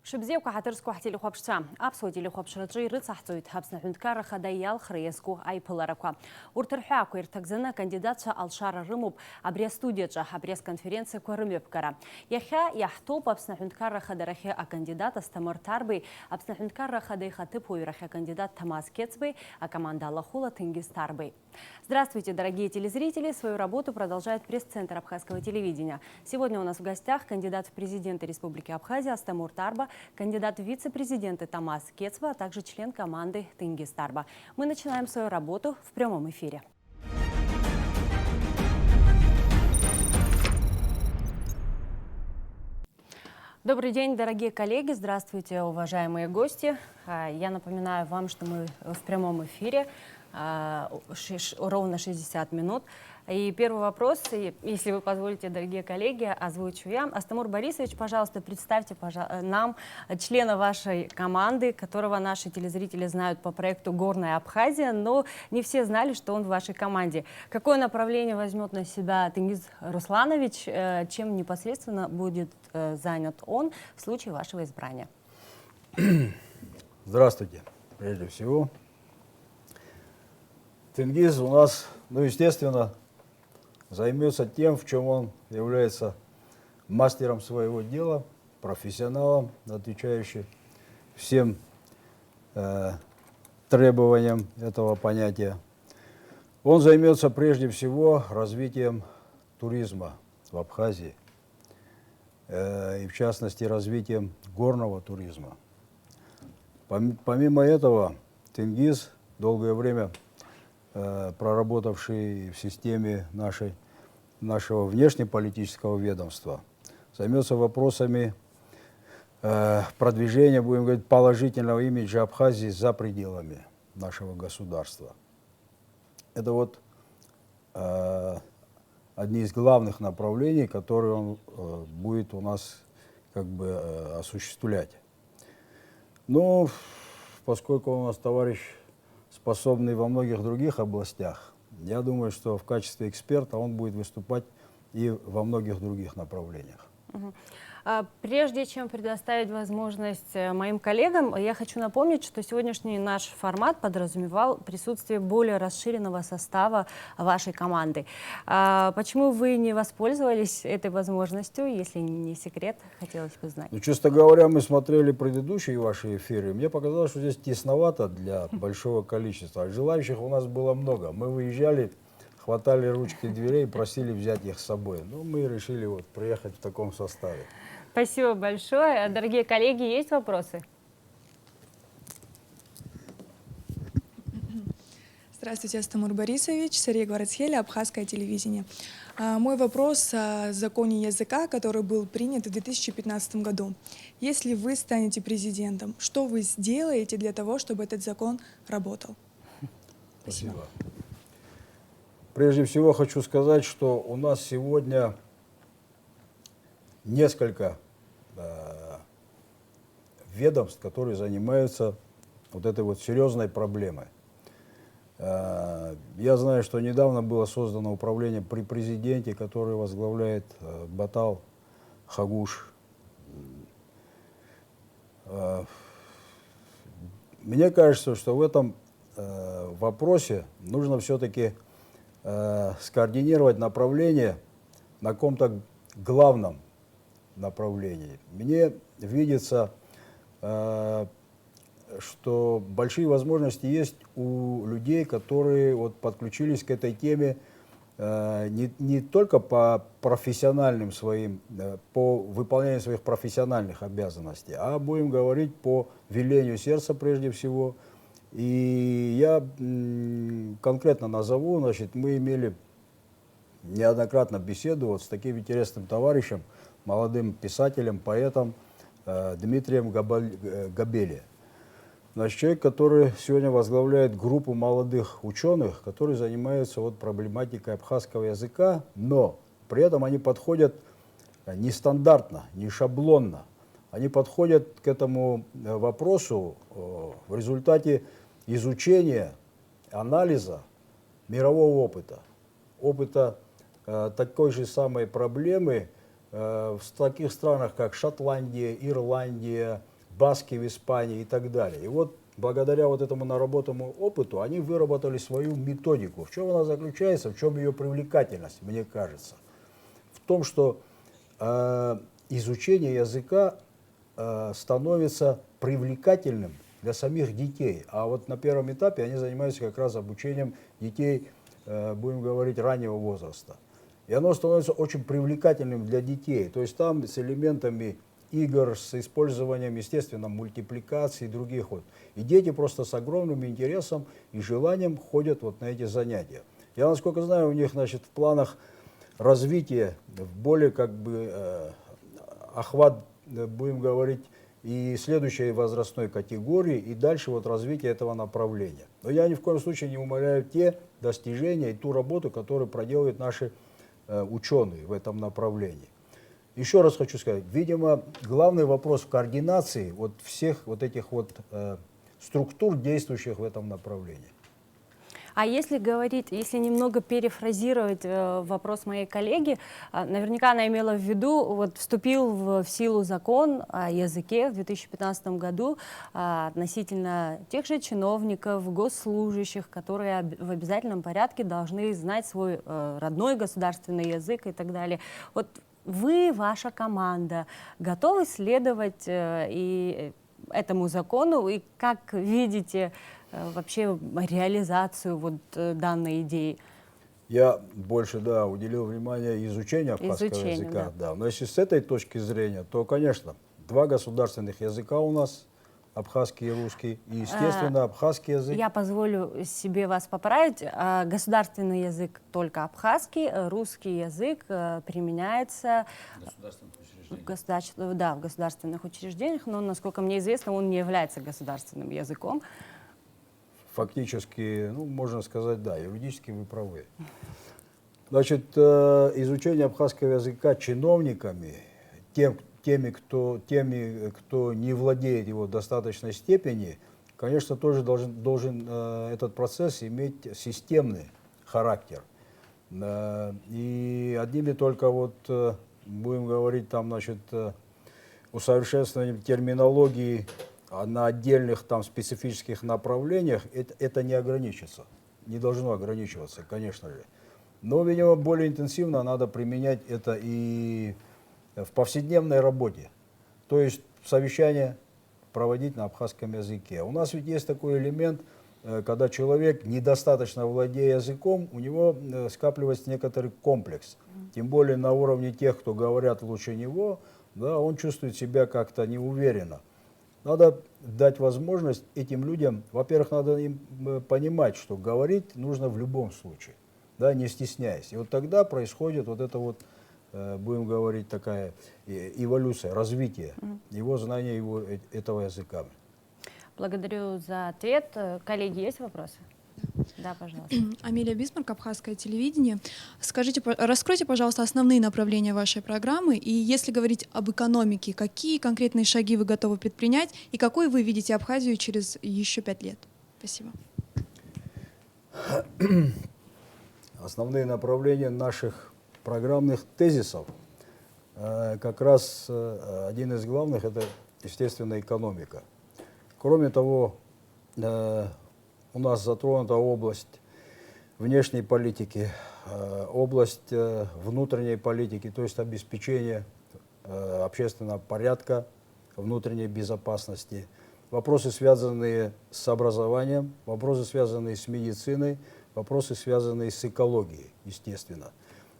شبزيوكا حترسكو حتى لي خوبشتا ابسودي لي خوبشرجي رصحتويت حبسنا حندكار خدايال خريسكو اي بلاركوا ورترحاكو يرتكزنا كانديداتشا الشار رموب ابريا ستوديجا ابريا конференция كورميبكара يخا يحطوب ابسنا حندكار خدرخي ا кандидат استمر тарбي ابسنا حندكار خداي خطيبو يرخي кандидат Тамас Кецбей а команда Аллахула Тенгиз Тарбей. Здравствуйте, дорогие телезрители! Свою работу продолжает пресс-центр Абхазского телевидения. Сегодня у нас в гостях кандидат в президенты Республики Абхазия Астамур Тарба, кандидат в вице-президенты Тамас Кецба, а также член команды Тенгиз Тарба. Мы начинаем свою работу в прямом эфире. Добрый день, дорогие коллеги! Здравствуйте, уважаемые гости! Я напоминаю вам, что мы в прямом эфире ровно 60 минут. И первый вопрос, если вы позволите, дорогие коллеги, озвучу я. Астамур Борисович, пожалуйста, представьте нам члена вашей команды, которого наши телезрители знают по проекту «Горная Абхазия», но не все знали, что он в вашей команде. Какое направление возьмет на себя Тенгиз Русланович, чем непосредственно будет занят он в случае вашего избрания? Здравствуйте, прежде всего. Тенгиз у нас, естественно, займется тем, в чем он является мастером своего дела, профессионалом, отвечающим всем требованиям этого понятия. Он займется прежде всего развитием туризма в Абхазии, и в частности развитием горного туризма. Помимо этого, Тенгиз, долгое время проработавший в системе нашего внешнеполитического ведомства, займется вопросами продвижения, будем говорить, положительного имиджа Абхазии за пределами нашего государства. Это вот одни из главных направлений, которые он будет у нас как бы осуществлять. Но поскольку у нас товарищ способный во многих других областях, я думаю, что в качестве эксперта он будет выступать и во многих других направлениях. Прежде чем предоставить возможность моим коллегам, я хочу напомнить, что сегодняшний наш формат подразумевал присутствие более расширенного состава вашей команды. Почему вы не воспользовались этой возможностью, если не секрет, хотелось бы знать? Ну, честно говоря, мы смотрели предыдущие ваши эфиры, мне показалось, что здесь тесновато для большого количества. Желающих у нас было много. Мы выезжали, хватали ручки дверей, просили взять их с собой. Но мы решили вот приехать в таком составе. Спасибо большое. Дорогие коллеги, есть вопросы? Здравствуйте, Астамур Борисович, Сария Гварацхеля, Абхазское телевидение. Мой вопрос о законе языка, который был принят в 2015 году. Если вы станете президентом, что вы сделаете для того, чтобы этот закон работал? Спасибо. Прежде всего хочу сказать, что у нас сегодня несколько ведомств, которые занимаются вот этой вот серьезной проблемой. Я знаю, что недавно было создано управление при президенте, которое возглавляет Батал Хагуш. Мне кажется, что в этом вопросе нужно все-таки скоординировать направление на каком-то главном направлении. Мне видится, что большие возможности есть у людей, которые вот подключились к этой теме не только по профессиональным своим, по выполнению своих профессиональных обязанностей, а будем говорить по велению сердца прежде всего. И я конкретно назову, значит, мы имели неоднократно беседу вот с таким интересным товарищем, молодым писателем, поэтом Дмитрием Габели. Значит, человек, который сегодня возглавляет группу молодых ученых, которые занимаются вот проблематикой абхазского языка, но при этом они подходят нестандартно, не шаблонно. Они подходят к этому вопросу в результате изучения, анализа мирового опыта такой же самой проблемы в таких странах, как Шотландия, Ирландия, баски в Испании и так далее. И вот благодаря вот этому наработанному опыту они выработали свою методику. В чем она заключается, в чем ее привлекательность, мне кажется? В том, что изучение языка становится привлекательным для самих детей. А вот на первом этапе они занимаются как раз обучением детей, будем говорить, раннего возраста. И оно становится очень привлекательным для детей. То есть там с элементами игр, с использованием, естественно, мультипликации и других вот. И дети просто с огромным интересом и желанием ходят вот на эти занятия. Я, насколько знаю, у них, значит, в планах развития в более как бы охват, будем говорить, и следующей возрастной категории, и дальше вот развитие этого направления. Но я ни в коем случае не умаляю те достижения и ту работу, которую проделывают наши ученые в этом направлении. Еще раз хочу сказать, видимо, главный вопрос в координации вот всех вот этих вот структур, действующих в этом направлении. А если говорить, если немного перефразировать вопрос моей коллеги, наверняка она имела в виду, вот вступил в силу закон о языке в 2015 году относительно тех же чиновников, госслужащих, которые в обязательном порядке должны знать свой родной государственный язык и так далее. Вот вы, ваша команда, готовы следовать и этому закону, и как видите вообще реализацию вот данной идеи? Я больше, да, уделил внимание изучению абхазского языка. Да. Но если с этой точки зрения, то, конечно, два государственных языка у нас, абхазский и русский, и, естественно, абхазский язык. Я позволю себе вас поправить. Государственный язык только абхазский, русский язык применяется в государственных учреждениях, но, насколько мне известно, он не является государственным языком. Фактически, ну, можно сказать, да, юридически вы правы. Значит, изучение абхазского языка чиновниками, теми, кто не владеет его в достаточной степени, конечно, тоже должен этот процесс иметь системный характер. И одними только вот, будем говорить, там, значит, усовершенствованием терминологии на отдельных там специфических направлениях это не ограничится, не должно ограничиваться, конечно же. Но, видимо, более интенсивно надо применять это и в повседневной работе. То есть совещания проводить на абхазском языке. У нас ведь есть такой элемент, когда человек, недостаточно владея языком, у него скапливается некоторый комплекс. Тем более на уровне тех, кто говорят лучше него, да, он чувствует себя как-то неуверенно. Надо дать возможность этим людям, во-первых, надо им понимать, что говорить нужно в любом случае, да, не стесняясь. И вот тогда происходит вот это вот, будем говорить, такая эволюция, развитие его знания этого языка. Благодарю за ответ. Коллеги, есть вопросы? Да, пожалуйста. Амелия Бисмарк, Абхазское телевидение. Скажите, раскройте, пожалуйста, основные направления вашей программы. И если говорить об экономике, какие конкретные шаги вы готовы предпринять и какой вы видите Абхазию через еще 5 лет? Спасибо. Основные направления наших программных тезисов, как раз один из главных, это, естественно, экономика. Кроме того, у нас затронута область внешней политики, область внутренней политики, то есть обеспечение общественного порядка, внутренней безопасности, вопросы, связанные с образованием, вопросы, связанные с медициной, вопросы, связанные с экологией, естественно.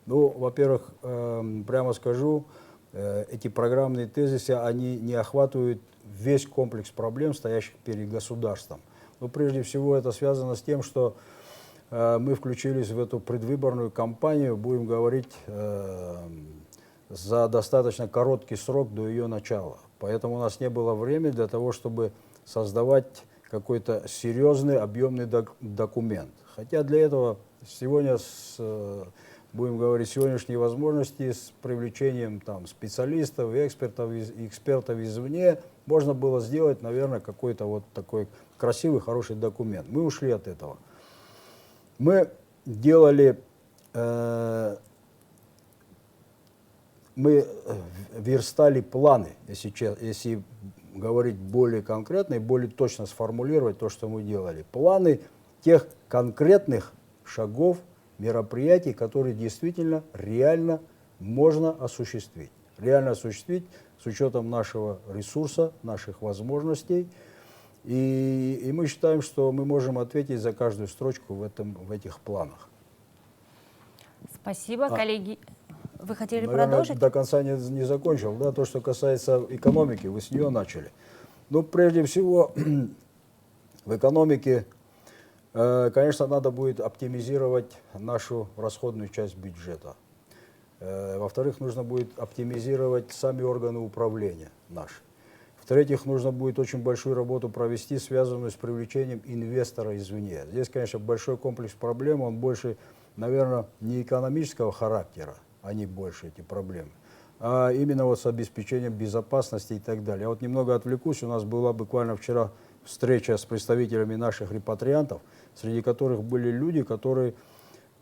Ну, во-первых, прямо скажу, эти программные тезисы, они не охватывают весь комплекс проблем, стоящих перед государством. Но прежде всего это связано с тем, что мы включились в эту предвыборную кампанию, будем говорить, за достаточно короткий срок до ее начала. Поэтому у нас не было времени для того, чтобы создавать какой-то серьезный, объемный документ. Хотя для этого сегодня, будем говорить, сегодняшние возможности с привлечением там, специалистов и экспертов извне, можно было сделать, наверное, какой-то вот такой красивый, хороший документ. Мы ушли от этого. Мы делали, мы верстали планы, если говорить более конкретно и более точно сформулировать то, что мы делали. Планы тех конкретных шагов, мероприятий, которые действительно реально можно осуществить. Реально осуществить с учетом нашего ресурса, наших возможностей. И мы считаем, что мы можем ответить за каждую строчку в этих планах. Спасибо, коллеги. Вы хотели Наверное, продолжить? до конца не закончил. Да, то, что касается экономики, вы с нее начали. Ну, прежде всего, в экономике, конечно, надо будет оптимизировать нашу расходную часть бюджета. Во-вторых, нужно будет оптимизировать сами органы управления наши. В-третьих, нужно будет очень большую работу провести, связанную с привлечением инвестора извне. Здесь, конечно, большой комплекс проблем, он больше, наверное, не экономического характера, они больше, эти проблемы, а именно вот с обеспечением безопасности и так далее. Я вот немного отвлекусь, у нас была буквально вчера встреча с представителями наших репатриантов, среди которых были люди, которые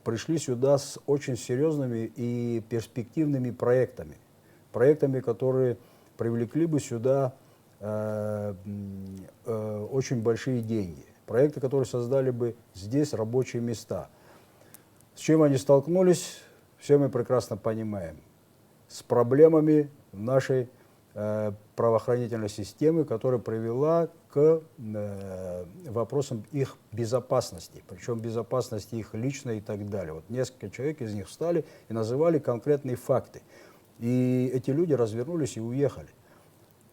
пришли сюда с очень серьезными и перспективными проектами. Проектами, которые привлекли бы сюда очень большие деньги. Проекты, которые создали бы здесь рабочие места. С чем они столкнулись, все мы прекрасно понимаем. С проблемами нашей правоохранительной системы, которая привела к вопросам их безопасности, причем безопасности их личной и так далее. Вот несколько человек из них встали и называли конкретные факты. И эти люди развернулись и уехали.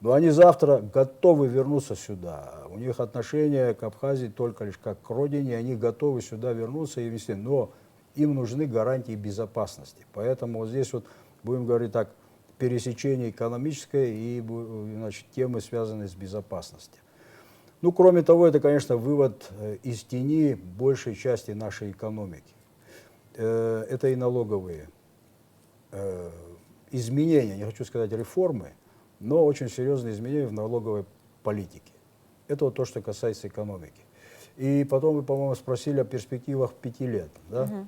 Но они завтра готовы вернуться сюда. У них отношение к Абхазии только лишь как к родине, они готовы сюда вернуться и вести. Но им нужны гарантии безопасности. Поэтому вот здесь вот, будем говорить так, пересечение экономическое и, значит, темы, связанные с безопасностью. Ну, кроме того, это, конечно, вывод из тени большей части нашей экономики. Это и налоговые изменения, не хочу сказать реформы, но очень серьезные изменения в налоговой политике. Это вот то, что касается экономики. И потом вы, по-моему, спросили о перспективах 5 лет. Да?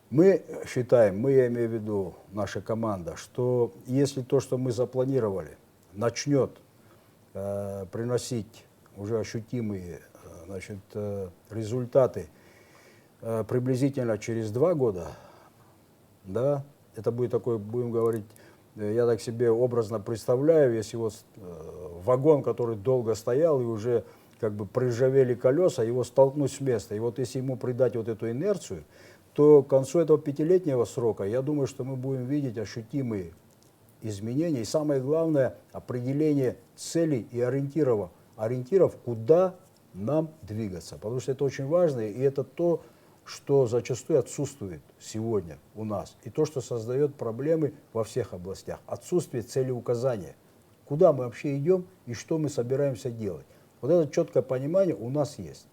Мы считаем, я имею в виду наша команда, что если то, что мы запланировали, начнет приносить уже ощутимые, значит, результаты приблизительно через 2 года, да, это будет такой, будем говорить, я так себе образно представляю, если вот вагон, который долго стоял и уже как бы приржавели колеса, его столкнуть с места. И вот если ему придать вот эту инерцию, то к концу этого 5-летнего срока, я думаю, что мы будем видеть ощутимые изменения. И самое главное, определение целей и ориентиров, куда нам двигаться. Потому что это очень важно, и это то, что зачастую отсутствует сегодня у нас. И то, что создает проблемы во всех областях. Отсутствие целеуказания. Куда мы вообще идем и что мы собираемся делать. Вот это четкое понимание у нас есть.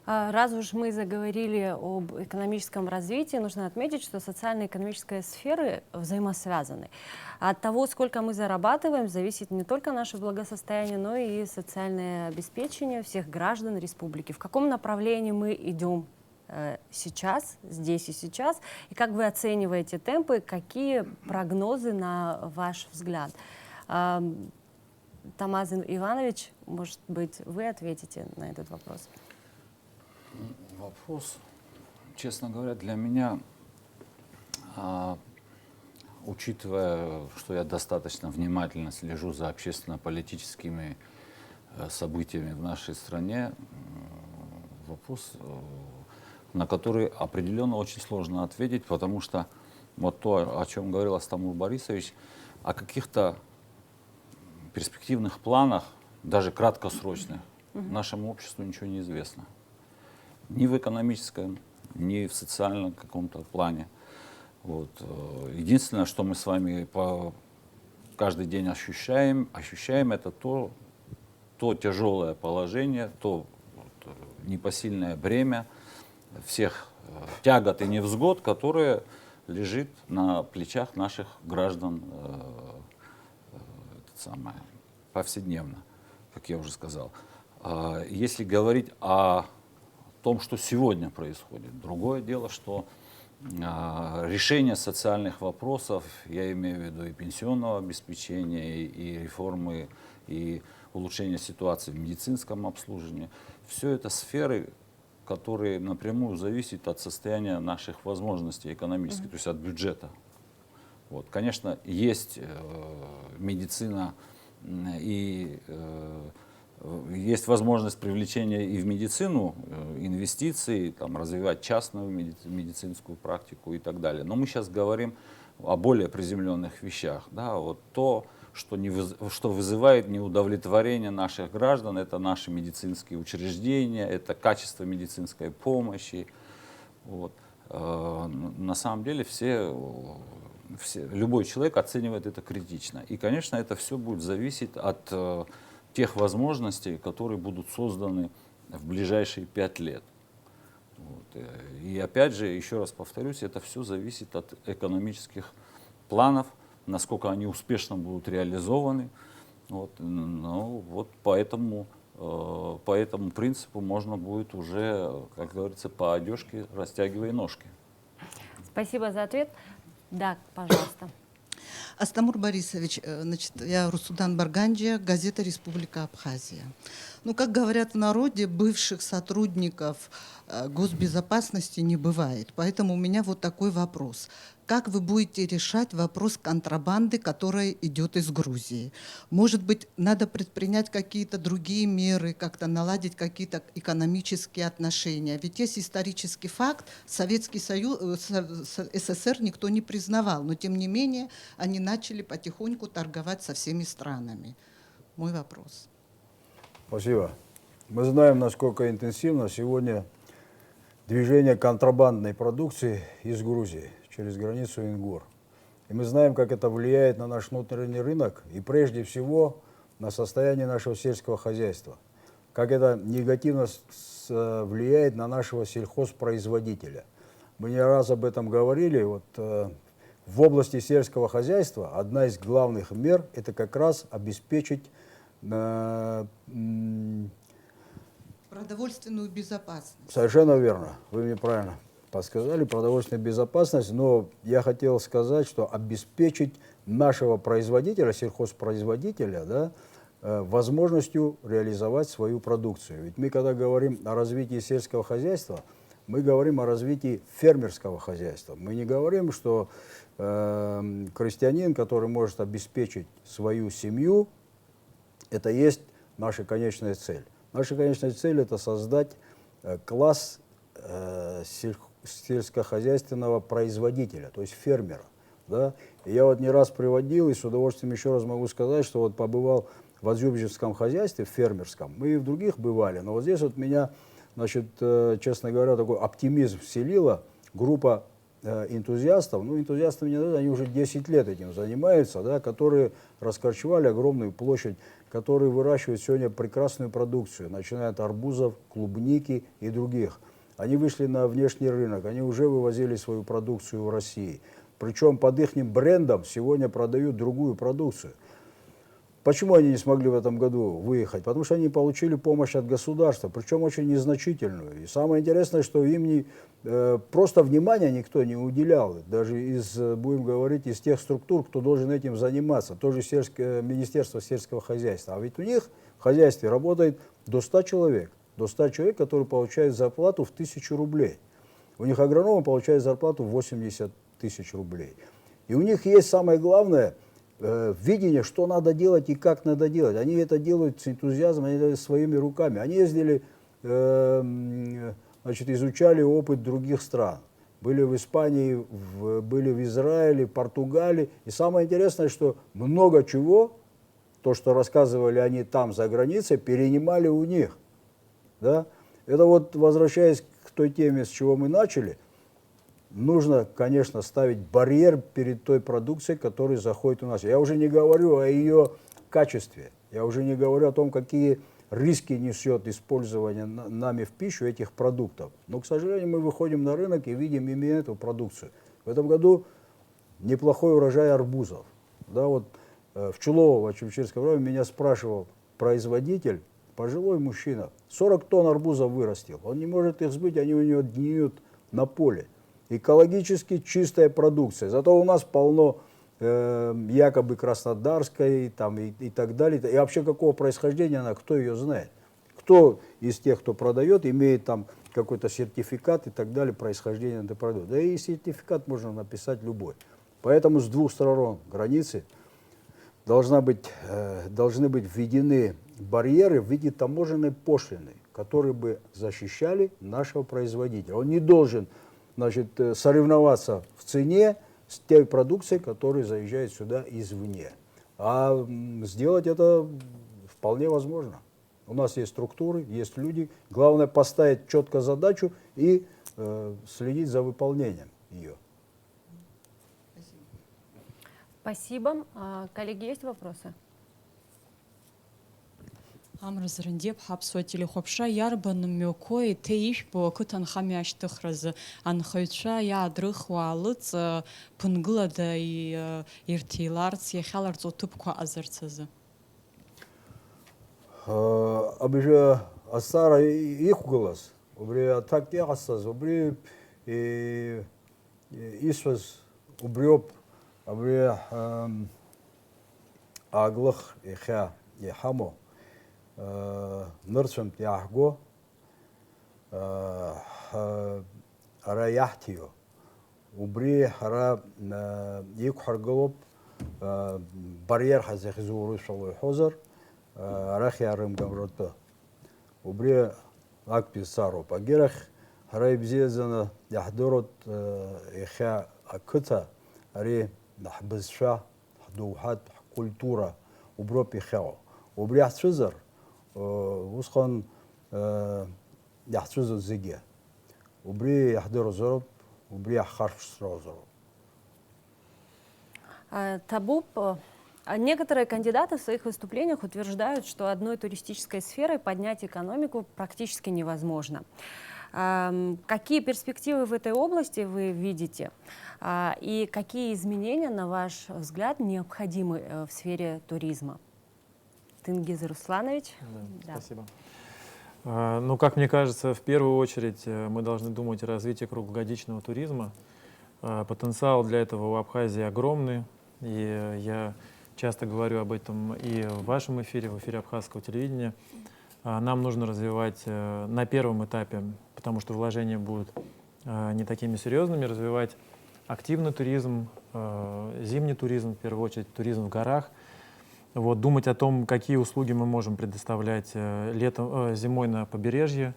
Раз уж мы заговорили об экономическом развитии, нужно отметить, что социально-экономические сферы взаимосвязаны. От того, сколько мы зарабатываем, зависит не только наше благосостояние, но и социальное обеспечение всех граждан республики. В каком направлении мы идем сейчас, здесь и сейчас, и как вы оцениваете темпы, какие прогнозы на ваш взгляд? Тамаз Иванович, может быть, вы ответите на этот вопрос? Вопрос, честно говоря, для меня, учитывая, что я достаточно внимательно слежу за общественно-политическими событиями в нашей стране, вопрос, на который определенно очень сложно ответить, потому что вот то, о чем говорил Астамур Борисович, о каких-то перспективных планах, даже краткосрочных, нашему обществу ничего не известно. Ни в экономическом, ни в социальном каком-то плане. Вот. Единственное, что мы с вами каждый день ощущаем, это то тяжелое положение, то непосильное бремя всех тягот и невзгод, которые лежит на плечах наших граждан повседневно, как я уже сказал. Если говорить о том, что сегодня происходит, другое дело, что решение социальных вопросов, я имею в виду и пенсионного обеспечения, и реформы, и улучшение ситуации в медицинском обслуживании. Все это сферы, которые напрямую зависят от состояния наших возможностей экономических, то есть от бюджета. Вот. Конечно, есть медицина и есть возможность привлечения и в медицину инвестиций, там, развивать частную медицинскую практику и так далее. Но мы сейчас говорим о более приземленных вещах. Да? Вот то, что вызывает неудовлетворение наших граждан, это наши медицинские учреждения, это качество медицинской помощи. Вот. На самом деле любой человек оценивает это критично. И, конечно, это все будет зависеть от тех возможностей, которые будут созданы в ближайшие 5 лет. Вот. И опять же, еще раз повторюсь, это все зависит от экономических планов, насколько они успешно будут реализованы. Вот. Ну, вот по этому принципу можно будет уже, как говорится, по одежке растягивая ножки. Спасибо за ответ. Да, пожалуйста. Астамур Борисович, значит, я Русудан Барганджия, газета «Республика Абхазия». Ну, как говорят в народе, бывших сотрудников госбезопасности не бывает. Поэтому у меня вот такой вопрос. Как вы будете решать вопрос контрабанды, которая идет из Грузии? Может быть, надо предпринять какие-то другие меры, как-то наладить какие-то экономические отношения? Ведь есть исторический факт, Советский Союз, СССР никто не признавал, но тем не менее они начали потихоньку торговать со всеми странами. Мой вопрос. Спасибо. Мы знаем, насколько интенсивно сегодня движение контрабандной продукции из Грузии через границу Ингур. И мы знаем, как это влияет на наш внутренний рынок и прежде всего на состояние нашего сельского хозяйства. Как это негативно влияет на нашего сельхозпроизводителя. Мы не раз об этом говорили. Вот, в области сельского хозяйства одна из главных мер – это как раз обеспечить продовольственную безопасность. Совершенно верно. Вы мне правильно подсказали, продовольственную безопасность. Но я хотел сказать, что обеспечить нашего производителя, сельхозпроизводителя, да, возможностью реализовать свою продукцию. Ведь мы, когда говорим о развитии сельского хозяйства, мы говорим о развитии фермерского хозяйства. Мы не говорим, что крестьянин, который может обеспечить свою семью, это есть наша конечная цель. Наша конечная цель – это создать класс сельскохозяйственного производителя, то есть фермера. Да? И я вот не раз приводил, и с удовольствием еще раз могу сказать, что вот побывал в Адзюбжевском хозяйстве, фермерском, мы и в других бывали, но вот здесь вот меня, значит, честно говоря, такой оптимизм вселила группа энтузиастов, ну энтузиастами не надо, они уже 10 лет этим занимаются, да, которые раскорчевали огромную площадь, которые выращивают сегодня прекрасную продукцию, начиная от арбузов, клубники и других. Они вышли на внешний рынок, они уже вывозили свою продукцию в Россию. Причем под их брендом сегодня продают другую продукцию. Почему они не смогли в этом году выехать? Потому что они получили помощь от государства, причем очень незначительную. И самое интересное, что им просто внимания никто не уделял. Даже будем говорить, из тех структур, кто должен этим заниматься. Тоже Министерство сельского хозяйства. А ведь у них в хозяйстве работает до 100 человек. До 100 человек, которые получают зарплату в 1000 рублей. У них агрономы получают зарплату в 80 тысяч рублей. И у них есть самое главное видение, что надо делать и как надо делать. Они это делают с энтузиазмом, они делают своими руками. Они ездили, значит, изучали опыт других стран. Были в Испании, были в Израиле, Португалии. И самое интересное, что много чего, то, что рассказывали они там за границей, перенимали у них. Да? Это вот, возвращаясь к той теме, с чего мы начали, нужно, конечно, ставить барьер перед той продукцией, которая заходит у нас. Я уже не говорю о ее качестве, я уже не говорю о том, какие риски несет использование нами в пищу этих продуктов. Но, к сожалению, мы выходим на рынок и видим именно эту продукцию. В этом году неплохой урожай арбузов. Да, вот в Чулово, в Чебчерском районе, меня спрашивал производитель, пожилой мужчина, 40 тонн арбузов вырастил. Он не может их сбыть, они у него гниют на поле. экологически чистая продукция. Зато у нас полно якобы краснодарской там, и так далее. И вообще какого происхождения она, кто ее знает? Кто из тех, кто продает, имеет там какой-то сертификат и так далее, происхождения этого продукта. Да и сертификат можно написать любой. Поэтому с двух сторон границы должны быть введены барьеры в виде таможенной пошлины, которые бы защищали нашего производителя. Он не должен, значит, соревноваться в цене с той продукцией, которая заезжает сюда извне. А сделать это вполне возможно. У нас есть структуры, есть люди. Главное поставить четко задачу и следить за выполнением ее. Спасибо. Коллеги, есть вопросы? Амразрандеп хапсуа телехопша ярбан мёкой теиш по кутан хамяш тхразы анхойча ядрыхва лыц пунглада и иртиларц яхаларц отупка азарцазы. Абже асара их голос, убре атак ясаз, убре исваз убрёб, абре аглах иха яхамо. Нырцем тяхго, ара яхтио, убри ара якхарголоп барьер хазехзуру шалой хозар, арахиарым гамрота, убри акписаро пагерах, ара ибзезана яхдорот иха акута, ари нахбзша, хдухат культура, уброп ихао, убри ахцузар. وسخن يحتوز الزجاج وبري يحضر زرب وبري يحخرف زرب. Табуб, некоторые кандидаты в своих выступлениях утверждают, что одной туристической сферой поднять экономику практически невозможно. Какие перспективы в этой области вы видите? И какие изменения, на ваш взгляд, необходимы в сфере туризма? Тенгиз Русланович. Да. Спасибо. Ну, как мне кажется, в первую очередь мы должны думать о развитии круглогодичного туризма. Потенциал для этого у Абхазии огромный. И я часто говорю об этом и в вашем эфире, в эфире абхазского телевидения. Нам нужно развивать на первом этапе, потому что вложения будут не такими серьезными, развивать активный туризм, зимний туризм, в первую очередь туризм в горах. Вот, думать о том, какие услуги мы можем предоставлять зимой на побережье.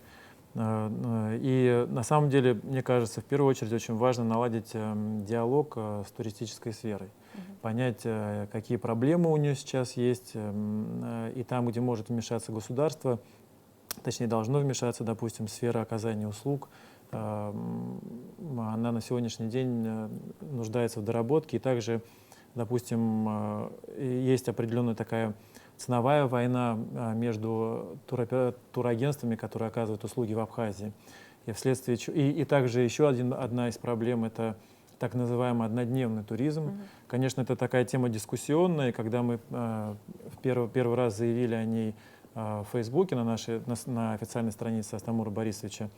И на самом деле, мне кажется, в первую очередь очень важно наладить диалог с туристической сферой. Понять, какие проблемы у нее сейчас есть, и там, где может вмешаться государство, точнее должно вмешаться, допустим, сфера оказания услуг, она на сегодняшний день нуждается в доработке, и также, допустим, есть определенная такая ценовая война между турагентствами, которые оказывают услуги в Абхазии. И также еще одна из проблем — это так называемый однодневный туризм. Конечно, это такая тема дискуссионная, и когда мы первый раз заявили о ней в Фейсбуке на официальной странице Астамура Борисовича,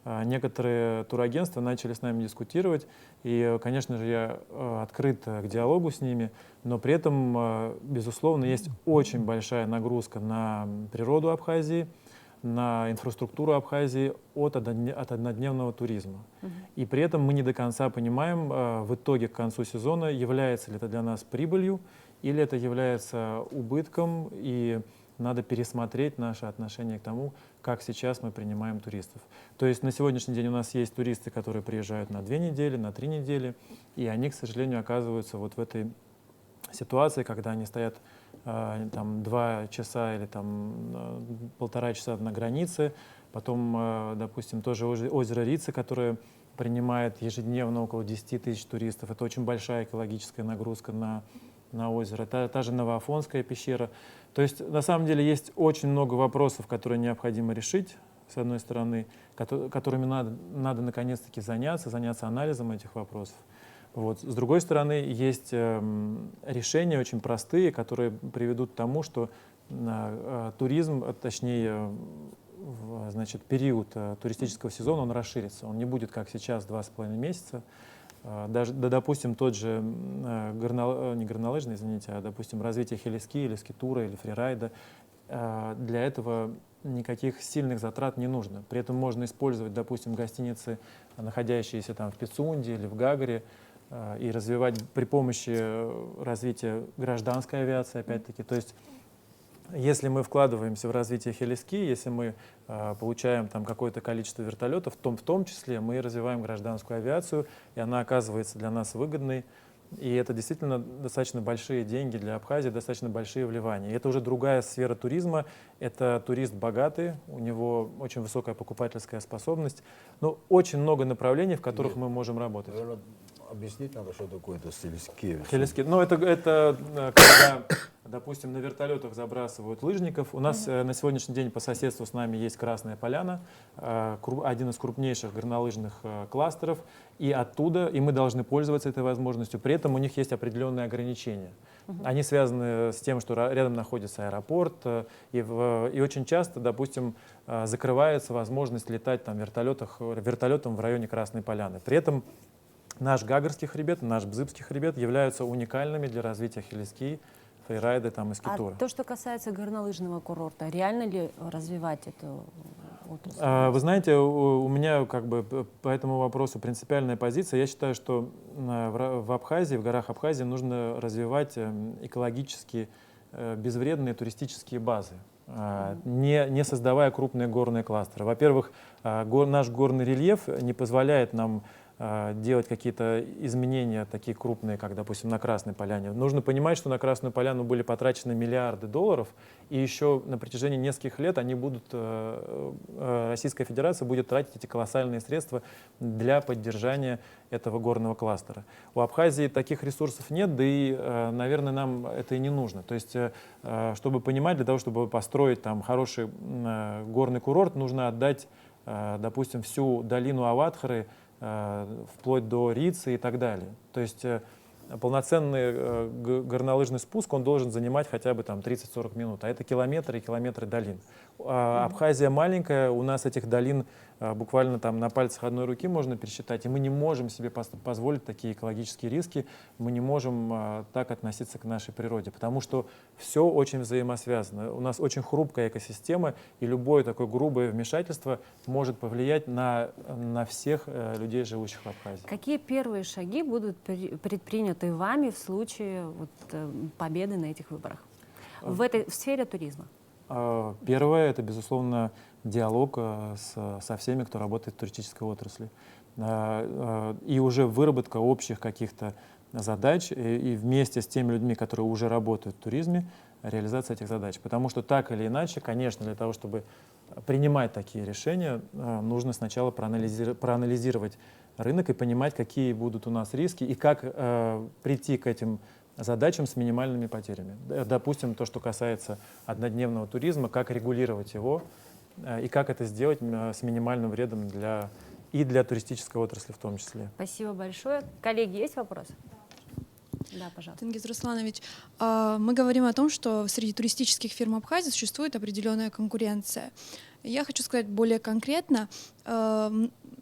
некоторые турагентства начали с нами дискутировать, и, конечно же, я открыт к диалогу с ними, но при этом, безусловно, есть очень большая нагрузка на природу Абхазии, на инфраструктуру Абхазии от однодневного туризма. И при этом мы не до конца понимаем в итоге к концу сезона, является ли это для нас прибылью или это является убытком, и надо пересмотреть наше отношение к тому, как сейчас мы принимаем туристов. То есть на сегодняшний день у нас есть туристы, которые приезжают на 2 недели, на 3 недели, и они, к сожалению, оказываются вот в этой ситуации, когда они стоят там 2 часа или там 1,5 часа на границе, потом, допустим, тоже озеро Рица, которое принимает ежедневно около 10 тысяч туристов. Это очень большая экологическая нагрузка на озеро. Та же Новоафонская пещера. То есть, на самом деле, есть очень много вопросов, которые необходимо решить, с одной стороны, которыми надо наконец-таки заняться анализом этих вопросов. Вот. С другой стороны, есть решения очень простые, которые приведут к тому, что туризм, точнее, значит, период туристического сезона он расширится. Он не будет, как сейчас, 2,5 месяца. Даже, да, допустим, тот же, не горнолыжный, извините, а, допустим, развитие хелиски или скитура или фрирайда, для этого никаких сильных затрат не нужно. При этом можно использовать, допустим, гостиницы, находящиеся там в Пицунде или в Гагаре, и развивать при помощи развития гражданской авиации, опять-таки. То есть, если мы вкладываемся в развитие хелиски, если мы получаем там какое-то количество вертолетов, в том числе мы развиваем гражданскую авиацию, и она оказывается для нас выгодной. И это действительно достаточно большие деньги для Абхазии, достаточно большие вливания. И это уже другая сфера туризма. Это турист богатый, у него очень высокая покупательская способность. Но очень много направлений, в которых мы можем работать. Наверное, объяснить надо, что такое это хелиски. Хелиски. Ну, это когда, допустим, на вертолетах забрасывают лыжников. У нас на сегодняшний день по соседству с нами есть Красная Поляна, один из крупнейших горнолыжных кластеров. И оттуда, и мы должны пользоваться этой возможностью. При этом у них есть определенные ограничения. Они связаны с тем, что рядом находится аэропорт, и очень часто, допустим, закрывается возможность летать там, вертолетом в районе Красной Поляны. При этом наш Гагарский хребет, наш Бзыбский хребет являются уникальными для развития хелиски, фрирайда там, и скитура. А то, что касается горнолыжного курорта, реально ли развивать эту отрасль? Вы знаете, у меня как бы по этому вопросу принципиальная позиция. Я считаю, что в Абхазии, в горах Абхазии нужно развивать экологически безвредные туристические базы, не создавая крупные горные кластеры. Во-первых, наш горный рельеф не позволяет нам делать какие-то изменения такие крупные, как, допустим, на Красной Поляне. Нужно понимать, что на Красную Поляну были потрачены миллиарды долларов, и еще на протяжении нескольких лет Российская Федерация будет тратить эти колоссальные средства для поддержания этого горного кластера. У Абхазии таких ресурсов нет, да и, наверное, нам это и не нужно. То есть, чтобы понимать, для того, чтобы построить там хороший горный курорт, нужно отдать, допустим, всю долину Аватхары, вплоть до Рицы и так далее. То есть полноценный горнолыжный спуск, он должен занимать хотя бы там 30-40 минут, а это километры и километры долин. Абхазия маленькая, у нас этих долин буквально там на пальцах одной руки можно пересчитать, и мы не можем себе позволить такие экологические риски, мы не можем так относиться к нашей природе, потому что все очень взаимосвязано. У нас очень хрупкая экосистема, и любое такое грубое вмешательство может повлиять на всех людей, живущих в Абхазии. Какие первые шаги будут предприняты вами в случае победы на этих выборах в сфере туризма? Первое — это, безусловно, диалог со всеми, кто работает в туристической отрасли. И уже выработка общих каких-то задач и вместе с теми людьми, которые уже работают в туризме, реализация этих задач. Потому что так или иначе, конечно, для того, чтобы принимать такие решения, нужно сначала проанализировать рынок и понимать, какие будут у нас риски и как прийти к этим задачам с минимальными потерями. Допустим, то, что касается однодневного туризма, как регулировать его и как это сделать с минимальным вредом для туристической отрасли в том числе. Спасибо большое. Коллеги, есть вопросы? Да, пожалуйста. Тенгиз Русланович, мы говорим о том, что среди туристических фирм Абхазии существует определенная конкуренция. Я хочу сказать более конкретно.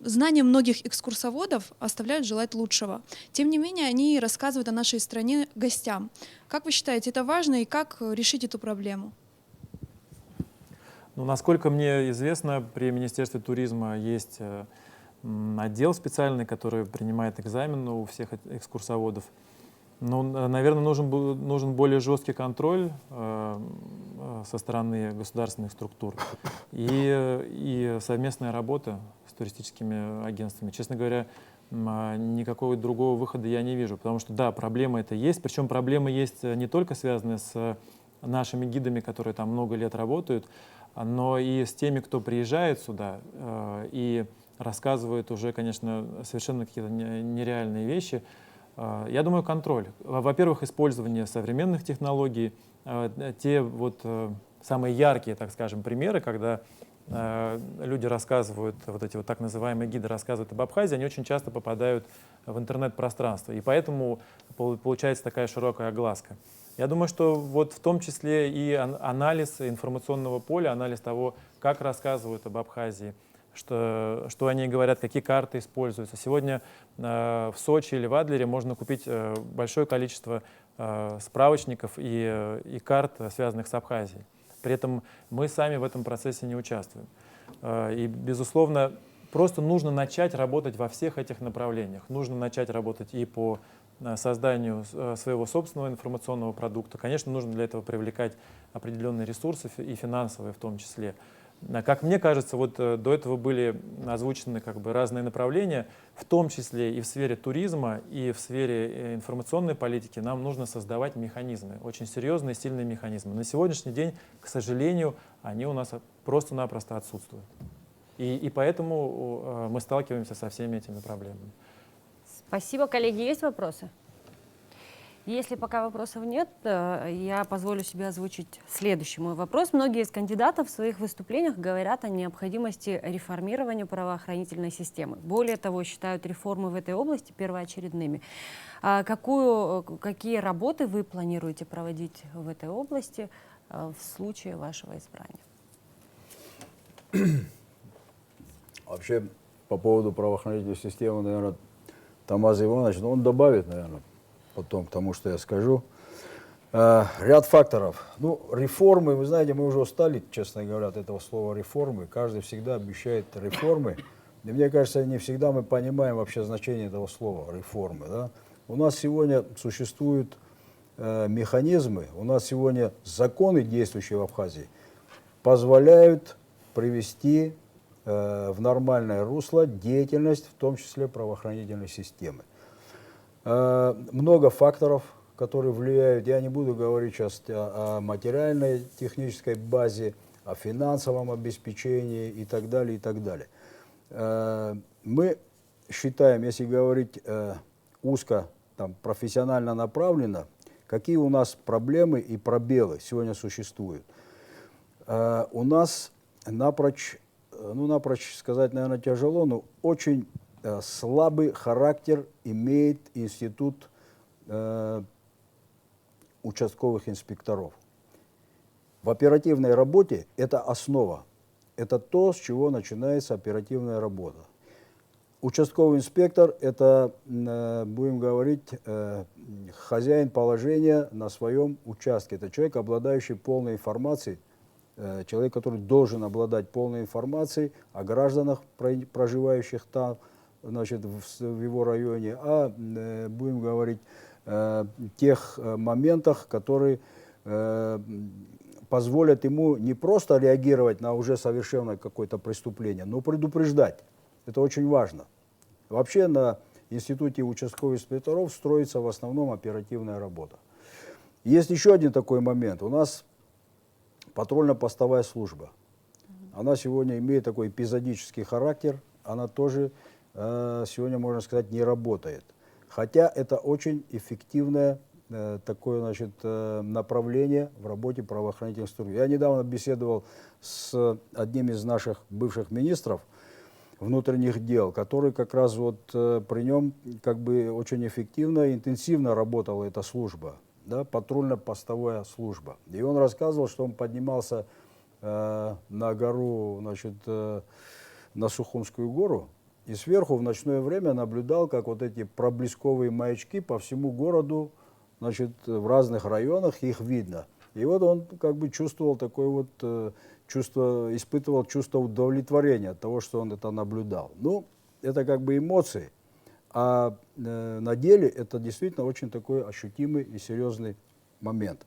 Знания многих экскурсоводов оставляют желать лучшего. Тем не менее, они рассказывают о нашей стране гостям. Как вы считаете, это важно и как решить эту проблему? Ну, насколько мне известно, при Министерстве туризма есть отдел специальный, который принимает экзамен у всех экскурсоводов. Ну, наверное, нужен более жесткий контроль со стороны государственных структур и совместная работа с туристическими агентствами. Честно говоря, никакого другого выхода я не вижу, потому что, да, проблема это есть, причем проблемы есть не только связанные с нашими гидами, которые там много лет работают, но и с теми, кто приезжает сюда и рассказывает уже, конечно, совершенно какие-то нереальные вещи. Я думаю, контроль. Во-первых, использование современных технологий. Те вот самые яркие, так скажем, примеры, когда люди рассказывают, вот эти вот так называемые гиды рассказывают об Абхазии, они очень часто попадают в интернет-пространство. И поэтому получается такая широкая огласка. Я думаю, что вот в том числе и анализ информационного поля, анализ того, как рассказывают об Абхазии, что они говорят, какие карты используются. Сегодня в Сочи или в Адлере можно купить большое количество справочников и карт, связанных с Абхазией. При этом мы сами в этом процессе не участвуем. И, безусловно, просто нужно начать работать во всех этих направлениях. Нужно начать работать и по созданию своего собственного информационного продукта. Конечно, нужно для этого привлекать определенные ресурсы, и финансовые в том числе. Как мне кажется, вот до этого были озвучены как бы разные направления, в том числе и в сфере туризма, и в сфере информационной политики нам нужно создавать механизмы, очень серьезные, сильные механизмы. На сегодняшний день, к сожалению, они у нас просто-напросто отсутствуют. И поэтому мы сталкиваемся со всеми этими проблемами. Спасибо, коллеги. Есть вопросы? Если пока вопросов нет, я позволю себе озвучить следующий мой вопрос. Многие из кандидатов в своих выступлениях говорят о необходимости реформирования правоохранительной системы. Более того, считают реформы в этой области первоочередными. Какие работы вы планируете проводить в этой области в случае вашего избрания? Вообще, по поводу правоохранительной системы, наверное, Тамаз Иванович, он добавит, наверное, потом к тому, что я скажу. Ряд факторов. Ну, реформы, вы знаете, мы уже устали, честно говоря, от этого слова реформы. Каждый всегда обещает реформы. И мне кажется, не всегда мы понимаем вообще значение этого слова реформы. Да? У нас сегодня существуют механизмы, у нас сегодня законы, действующие в Абхазии, позволяют привести в нормальное русло деятельность, в том числе правоохранительной системы. Много факторов, которые влияют. Я не буду говорить сейчас о материальной технической базе, о финансовом обеспечении и так далее, и так далее. Мы считаем, если говорить узко, там, профессионально направленно, какие у нас проблемы и пробелы сегодня существуют. У нас напрочь сказать, наверное, тяжело, но очень слабый характер имеет институт участковых инспекторов. В оперативной работе это основа, это то, с чего начинается оперативная работа. Участковый инспектор – это, будем говорить, хозяин положения на своем участке. Это человек, обладающий полной информацией, человек, который должен обладать полной информацией о гражданах, проживающих там, значит, в его районе, будем говорить, тех моментах, которые позволят ему не просто реагировать на уже совершенное какое-то преступление, но предупреждать. Это очень важно. Вообще на институте участковых инспекторов строится в основном оперативная работа. Есть еще один такой момент. У нас патрульно-постовая служба. Она сегодня имеет такой эпизодический характер, она тоже сегодня, можно сказать, не работает. Хотя это очень эффективное такое, значит, направление в работе правоохранительных структур. Я недавно беседовал с одним из наших бывших министров внутренних дел, который как раз вот при нем как бы очень эффективно и интенсивно работала эта служба, да, патрульно-постовая служба. И он рассказывал, что он поднимался на гору, значит, на Сухумскую гору, и сверху в ночное время наблюдал, как вот эти проблесковые маячки по всему городу, значит, в разных районах их видно. И вот он как бы чувствовал такое вот чувство, испытывал чувство удовлетворения от того, что он это наблюдал. Ну, это как бы эмоции, а на деле это действительно очень такой ощутимый и серьезный момент.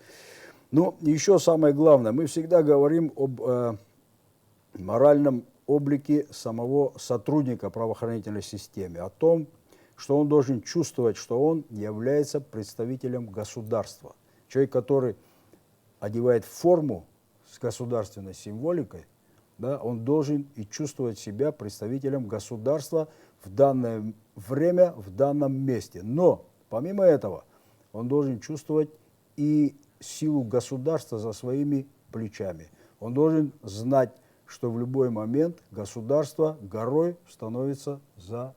Ну, еще самое главное, мы всегда говорим об моральном облике самого сотрудника правоохранительной системы, о том, что он должен чувствовать, что он является представителем государства. Человек, который одевает форму с государственной символикой, да, он должен и чувствовать себя представителем государства в данное время, в данном месте. Но, помимо этого, он должен чувствовать и силу государства за своими плечами. Он должен знать, что в любой момент государство горой становится за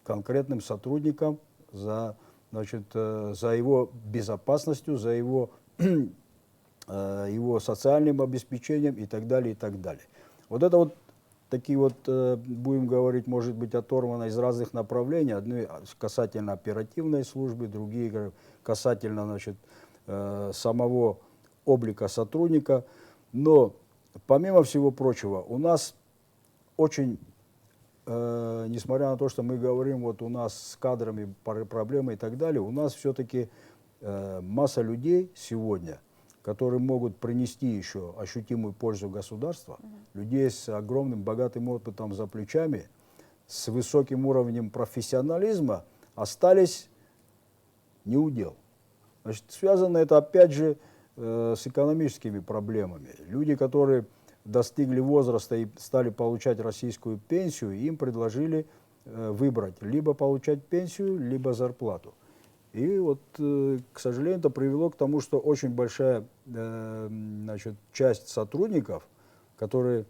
конкретным сотрудником, за, значит, за его безопасностью, за его, его социальным обеспечением и так далее, и так далее. Вот это вот такие вот, будем говорить, может быть, оторвано из разных направлений. Одни касательно оперативной службы, другие касательно, значит, самого облика сотрудника. Но, помимо всего прочего, у нас очень, несмотря на то, что мы говорим, вот у нас с кадрами проблемы и так далее, у нас все-таки масса людей сегодня, которые могут принести еще ощутимую пользу государству, людей с огромным богатым опытом за плечами, с высоким уровнем профессионализма, остались не у дел. Значит, связано это опять же с экономическими проблемами. Люди, которые достигли возраста и стали получать российскую пенсию, им предложили выбрать либо получать пенсию, либо зарплату. И вот, к сожалению, это привело к тому, что очень большая, значит, часть сотрудников, которые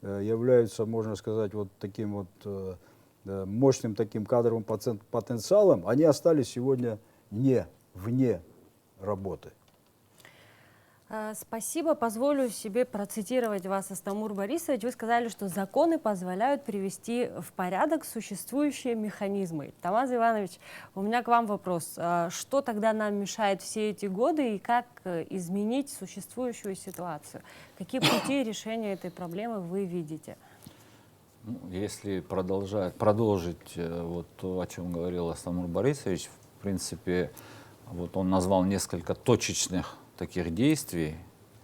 являются, можно сказать, вот таким вот мощным таким кадровым потенциалом, они остались сегодня вне работы. Спасибо. Позволю себе процитировать вас, Астамур Борисович. Вы сказали, что законы позволяют привести в порядок существующие механизмы. Тамаз Иванович, у меня к вам вопрос. Что тогда нам мешает все эти годы и как изменить существующую ситуацию? Какие пути решения этой проблемы вы видите? Ну, если продолжить вот то, о чем говорил Астамур Борисович, в принципе, вот он назвал несколько точечных таких действий,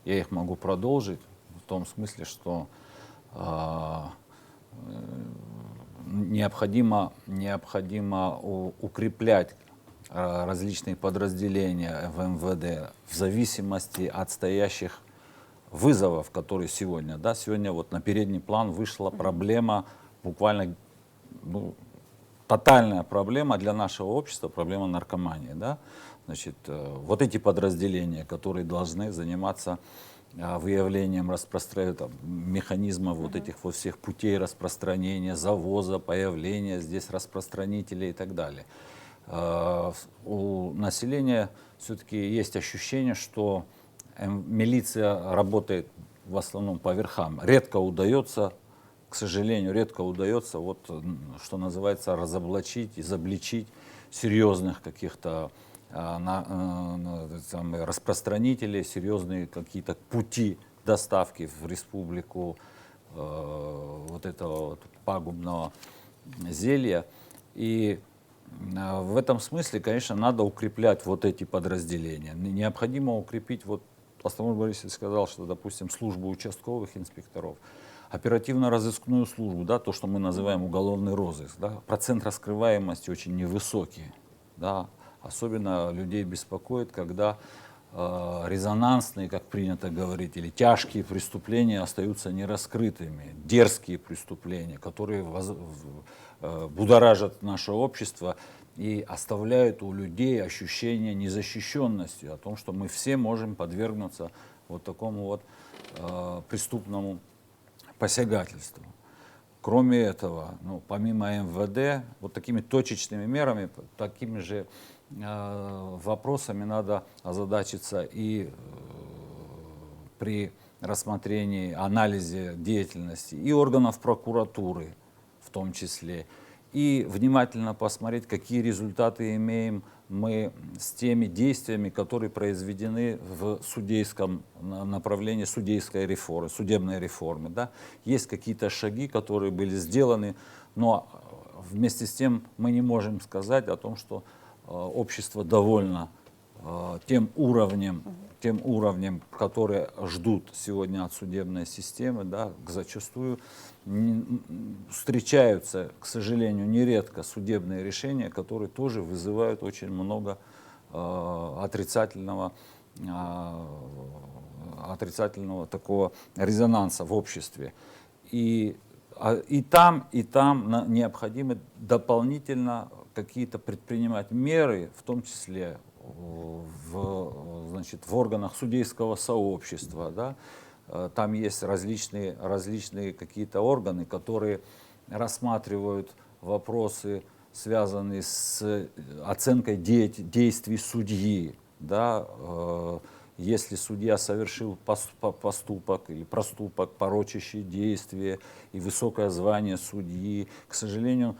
я их могу продолжить в том смысле, что необходимо укреплять различные подразделения в МВД в зависимости от стоящих вызовов, которые сегодня. Да, сегодня вот на передний план вышла проблема, буквально тотальная проблема для нашего общества, проблема наркомании. Да? Значит, вот эти подразделения, которые должны заниматься выявлением механизма вот этих вот всех путей распространения, завоза, появления здесь распространителей и так далее. У населения все-таки есть ощущение, что милиция работает в основном по верхам. Редко удается, к сожалению, вот, что называется, разоблачить, изобличить серьезных каких-то распространителей, серьезные какие-то пути доставки в республику вот этого вот пагубного зелья. И в этом смысле, конечно, надо укреплять вот эти подразделения. Необходимо укрепить, вот Астамур Борисович сказал, что, допустим, службу участковых инспекторов, оперативно-розыскную службу, да, то, что мы называем уголовный розыск, да, процент раскрываемости очень невысокий. Да. Особенно людей беспокоит, когда резонансные, как принято говорить, или тяжкие преступления остаются нераскрытыми, дерзкие преступления, которые будоражат наше общество и оставляют у людей ощущение незащищенности, о том, что мы все можем подвергнуться вот такому вот преступному посягательству. Кроме этого, помимо МВД, вот такими точечными мерами, такими же вопросами надо озадачиться и при рассмотрении, анализе деятельности и органов прокуратуры в том числе, и внимательно посмотреть, какие результаты имеем мы с теми действиями, которые произведены в судейском направлении судейской реформы, судебной реформы. Да? Есть какие-то шаги, которые были сделаны, но вместе с тем мы не можем сказать о том, что общество довольно тем уровнем, который ждут сегодня от судебной системы. Да, зачастую встречаются, к сожалению, нередко судебные решения, которые тоже вызывают очень много отрицательного такого резонанса в обществе. И там необходимо дополнительно какие-то предпринимать меры, в том числе в органах судейского сообщества, да, там есть различные какие-то органы, которые рассматривают вопросы, связанные с оценкой действий судьи. Да? Если судья совершил поступок или проступок, порочащий действие и высокое звание судьи, к сожалению,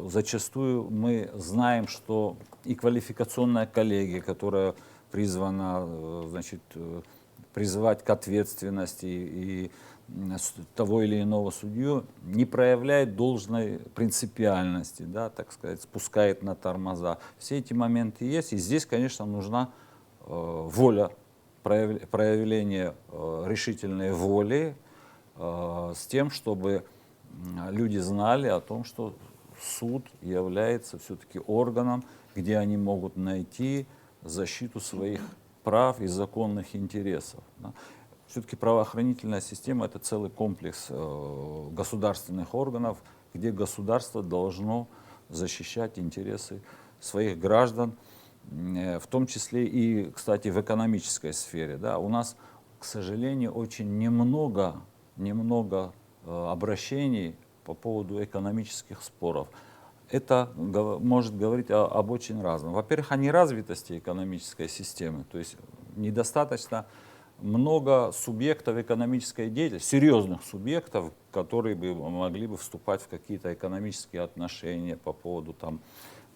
зачастую мы знаем, что и квалификационная коллегия, которая призвана, значит, призывать к ответственности и того или иного судью, не проявляет должной принципиальности, да, так сказать, спускает на тормоза. Все эти моменты есть, и здесь, конечно, нужна воля, проявление решительной воли с тем, чтобы люди знали о том, что суд является все-таки органом, где они могут найти защиту своих прав и законных интересов. Да. Все-таки правоохранительная система — это целый комплекс государственных органов, где государство должно защищать интересы своих граждан, в том числе и, кстати, в экономической сфере. Да. У нас, к сожалению, очень немного обращений по поводу экономических споров. Это может говорить об очень разном. Во-первых, о неразвитости экономической системы, то есть недостаточно много субъектов экономической деятельности, серьезных субъектов, которые бы могли бы вступать в какие-то экономические отношения по поводу там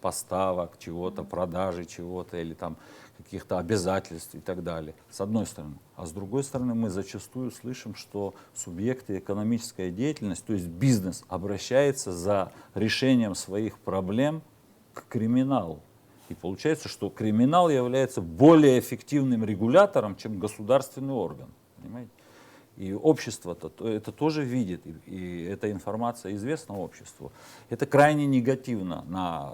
поставок чего-то, продажи чего-то или там каких-то обязательств и так далее, с одной стороны. А с другой стороны, мы зачастую слышим, что субъекты экономической деятельности, то есть бизнес, обращается за решением своих проблем к криминалу. И получается, что криминал является более эффективным регулятором, чем государственный орган. Понимаете? И общество это тоже видит, и эта информация известна обществу. Это крайне негативно на,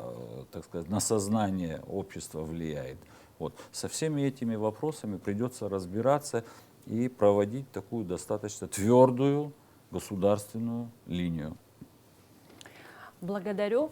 так сказать, на сознание общества влияет. Вот. Со всеми этими вопросами придется разбираться и проводить такую достаточно твердую государственную линию. Благодарю.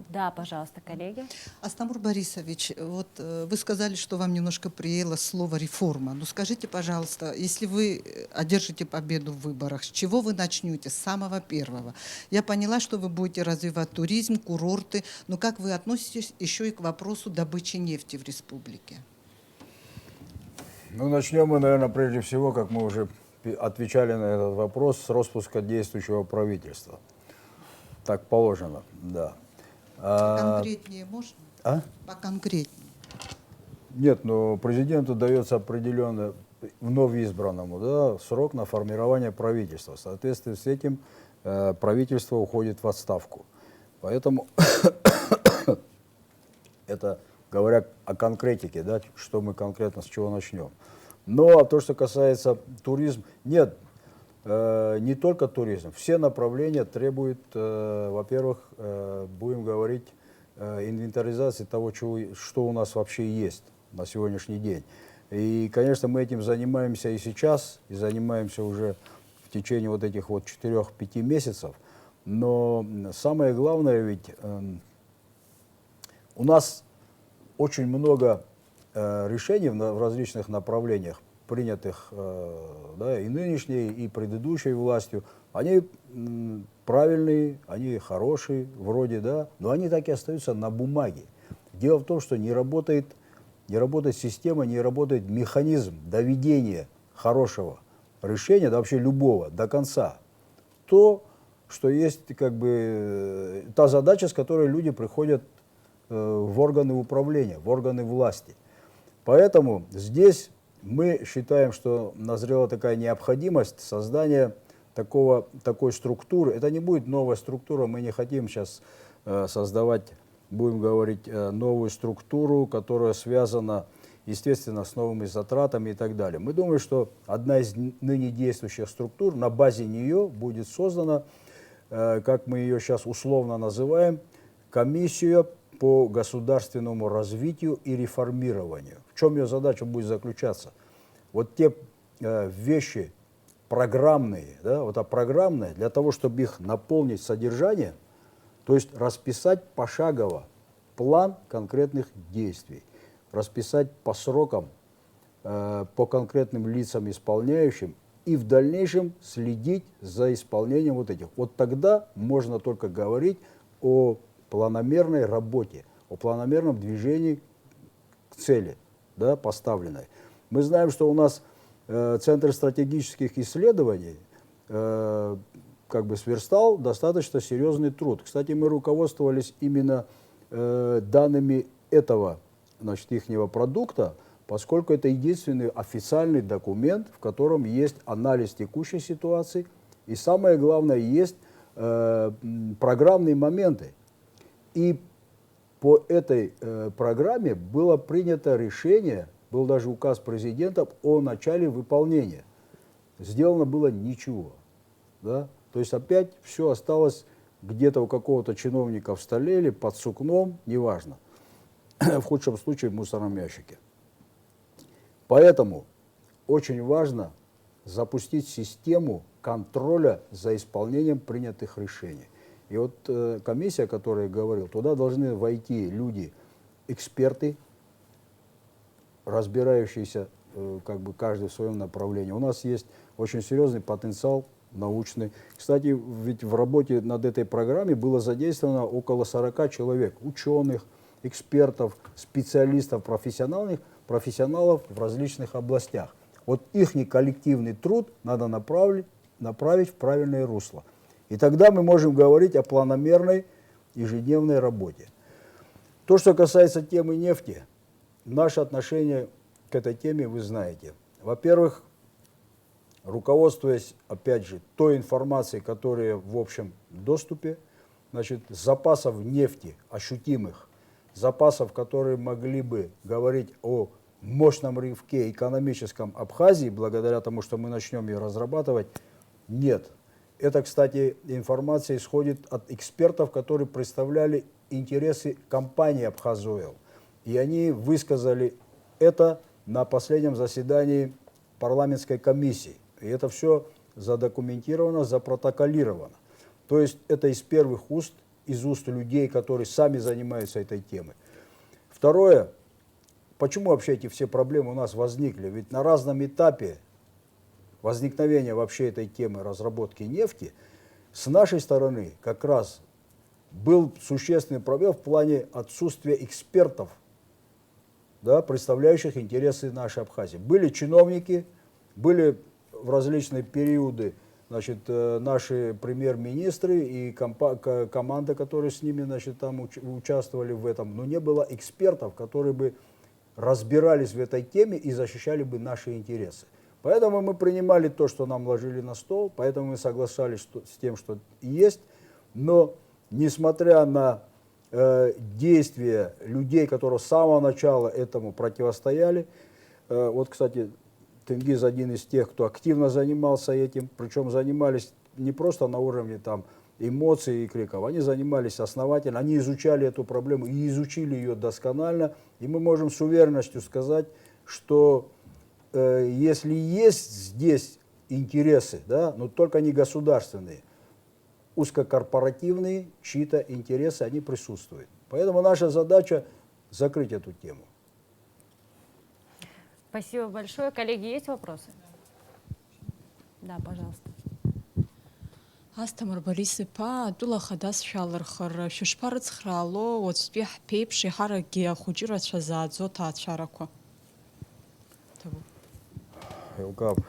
Да, пожалуйста, коллеги. Астамур Борисович, вот вы сказали, что вам немножко приело слово «реформа». Ну скажите, пожалуйста, если вы одержите победу в выборах, с чего вы начнете? С самого первого. Я поняла, что вы будете развивать туризм, курорты, но как вы относитесь еще и к вопросу добычи нефти в республике? Ну, начнем мы, наверное, прежде всего, как мы уже отвечали на этот вопрос, с распуска действующего правительства. Так положено, да. Конкретнее можно? Поконкретнее. Нет, но президенту дается определенный, вновь избранному, да, срок на формирование правительства. В соответствии с этим правительство уходит в отставку. Поэтому это говоря о конкретике, да, что мы конкретно с чего начнем. Но то, что касается туризма, нет. Не только туризм, все направления требуют, во-первых, будем говорить, инвентаризации того, что у нас вообще есть на сегодняшний день. И, конечно, мы этим занимаемся и сейчас, и занимаемся уже в течение вот этих вот 4-5 месяцев. Но самое главное ведь, у нас очень много решений в различных направлениях, принятых да, и нынешней, и предыдущей властью, они правильные, они хорошие, вроде, да, но они так и остаются на бумаге. Дело в том, что не работает система, не работает механизм доведения хорошего решения, да, вообще любого, до конца. То, что есть как бы та задача, с которой люди приходят в органы управления, в органы власти. Поэтому здесь мы считаем, что назрела такая необходимость создания такой структуры. Это не будет новая структура, мы не хотим сейчас создавать, будем говорить, новую структуру, которая связана, естественно, с новыми затратами и так далее. Мы думаем, что одна из ныне действующих структур, на базе нее будет создана, как мы ее сейчас условно называем, комиссия по государственному развитию и реформированию. В чем ее задача будет заключаться? Вот те вещи программные, да, вот программные, для того, чтобы их наполнить содержанием, то есть расписать пошагово план конкретных действий, расписать по срокам, по конкретным лицам исполняющим и в дальнейшем следить за исполнением вот этих. Вот тогда можно только говорить о планомерной работе, о планомерном движении к цели, да, поставленной. Мы знаем, что у нас Центр стратегических исследований как бы сверстал достаточно серьезный труд. Кстати, мы руководствовались именно данными этого, значит, ихнего продукта, поскольку это единственный официальный документ, в котором есть анализ текущей ситуации, и самое главное, есть программные моменты. И по этой программе было принято решение, был даже указ президента о начале выполнения. Сделано было ничего. Да? То есть опять все осталось где-то у какого-то чиновника в столе или под сукном, неважно. В худшем случае в мусорном ящике. Поэтому очень важно запустить систему контроля за исполнением принятых решений. И вот комиссия, о которой я говорил, туда должны войти люди, эксперты, разбирающиеся как бы каждый в своем направлении. У нас есть очень серьезный потенциал научный. Кстати, ведь в работе над этой программой было задействовано около 40 человек, ученых, экспертов, специалистов, профессионалов в различных областях. Вот их коллективный труд надо направить в правильное русло. И тогда мы можем говорить о планомерной ежедневной работе. То, что касается темы нефти, наше отношение к этой теме вы знаете. Во-первых, руководствуясь, опять же, той информацией, которая в общем доступе, значит, запасов нефти ощутимых, запасов, которые могли бы говорить о мощном рывке экономическом Абхазии, благодаря тому, что мы начнем ее разрабатывать, нет. Это, кстати, информация исходит от экспертов, которые представляли интересы компании «Абхазойл». И они высказали это на последнем заседании парламентской комиссии. И это все задокументировано, запротоколировано. То есть это из первых уст, из уст людей, которые сами занимаются этой темой. Второе, почему вообще эти все проблемы у нас возникли? Ведь на разном этапе возникновения вообще этой темы разработки нефти с нашей стороны как раз был существенный пробел в плане отсутствия экспертов, да, представляющих интересы нашей Абхазии. Были чиновники, были в различные периоды, значит, наши премьер-министры и команда, которые с ними, значит, там участвовали в этом, но не было экспертов, которые бы разбирались в этой теме и защищали бы наши интересы. Поэтому мы принимали то, что нам ложили на стол, поэтому мы соглашались с тем, что есть, но несмотря на действия людей, которые с самого начала этому противостояли, вот, кстати, Тенгиз один из тех, кто активно занимался этим, причем занимались не просто на уровне там эмоций и криков, они занимались основательно, они изучали эту проблему и изучили ее досконально, и мы можем с уверенностью сказать, что если есть здесь интересы, да, но только не государственные, узкокорпоративные чьи-то интересы, они присутствуют. Поэтому наша задача закрыть эту тему. Спасибо большое. Коллеги, есть вопросы? Да, пожалуйста. Астамыр Борисовна, дула хадас шалархар, шушпарц храло, вот спех пейп шихара гея худжира чазадзо та чарако. Илкап,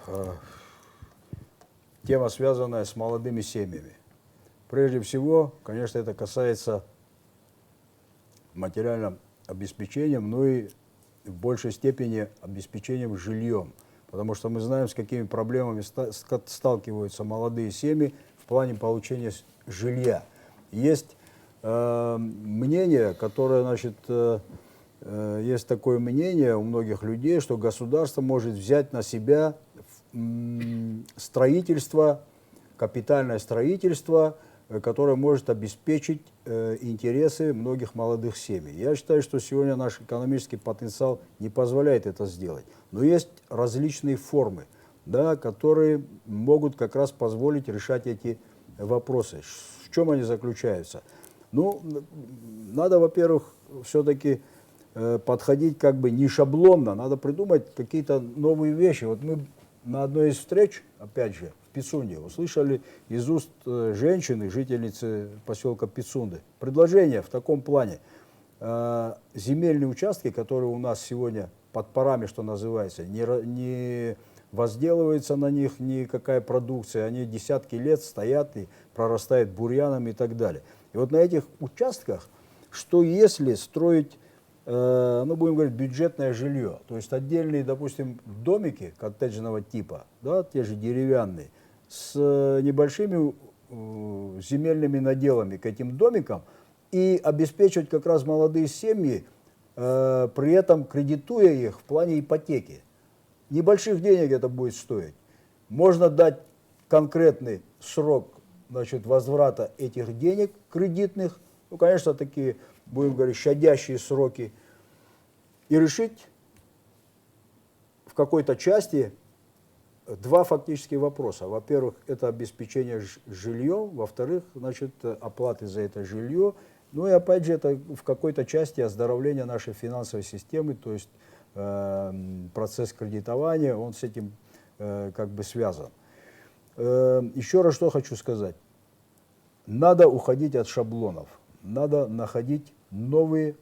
тема, связанная с молодыми семьями. Прежде всего, конечно, это касается материальным обеспечением, но и в большей степени обеспечением жильем. Потому что мы знаем, с какими проблемами сталкиваются молодые семьи в плане получения жилья. Есть мнение, которое, значит, есть такое мнение у многих людей, что государство может взять на себя строительство, капитальное строительство, которое может обеспечить интересы многих молодых семей. Я считаю, что сегодня наш экономический потенциал не позволяет это сделать. Но есть различные формы, да, которые могут как раз позволить решать эти вопросы. В чем они заключаются? Ну, надо, во-первых, все-таки подходить как бы не шаблонно, надо придумать какие-то новые вещи. Вот мы на одной из встреч, опять же, в Пицунде, услышали из уст женщины, жительницы поселка Пицунды, предложение в таком плане. Земельные участки, которые у нас сегодня под парами, что называется, не возделывается на них никакая продукция, они десятки лет стоят и прорастают бурьяном и так далее. И вот на этих участках, что если строить, ну, будем говорить, бюджетное жилье, то есть отдельные, допустим, домики коттеджного типа, да, те же деревянные, с небольшими земельными наделами к этим домикам, и обеспечивать как раз молодые семьи, при этом кредитуя их в плане ипотеки. Небольших денег это будет стоить. Можно дать конкретный срок, значит, возврата этих денег кредитных, ну, конечно, такие, будем говорить, щадящие сроки, и решить в какой-то части два фактических вопроса. Во-первых, это обеспечение жильем, во-вторых, значит, оплаты за это жилье. Ну и опять же, это в какой-то части оздоровление нашей финансовой системы, то есть процесс кредитования, он с этим как бы связан. Еще раз что хочу сказать. Надо уходить от шаблонов, надо находить новые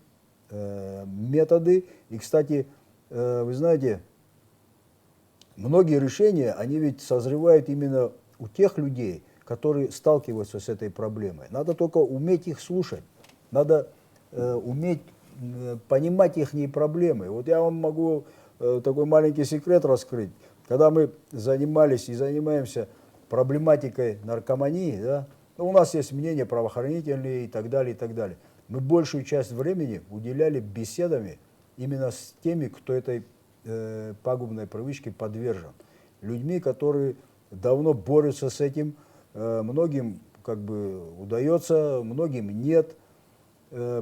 методы. И, кстати, вы знаете, многие решения, они ведь созревают именно у тех людей, которые сталкиваются с этой проблемой. Надо только уметь их слушать. Надо уметь понимать их проблемы. Вот я вам могу такой маленький секрет раскрыть. Когда мы занимались и занимаемся проблематикой наркомании, да, ну, у нас есть мнения правоохранительные и так далее, и так далее. Мы большую часть времени уделяли беседами именно с теми, кто этой пагубной привычке подвержен. Людьми, которые давно борются с этим. Многим как бы удается, многим нет.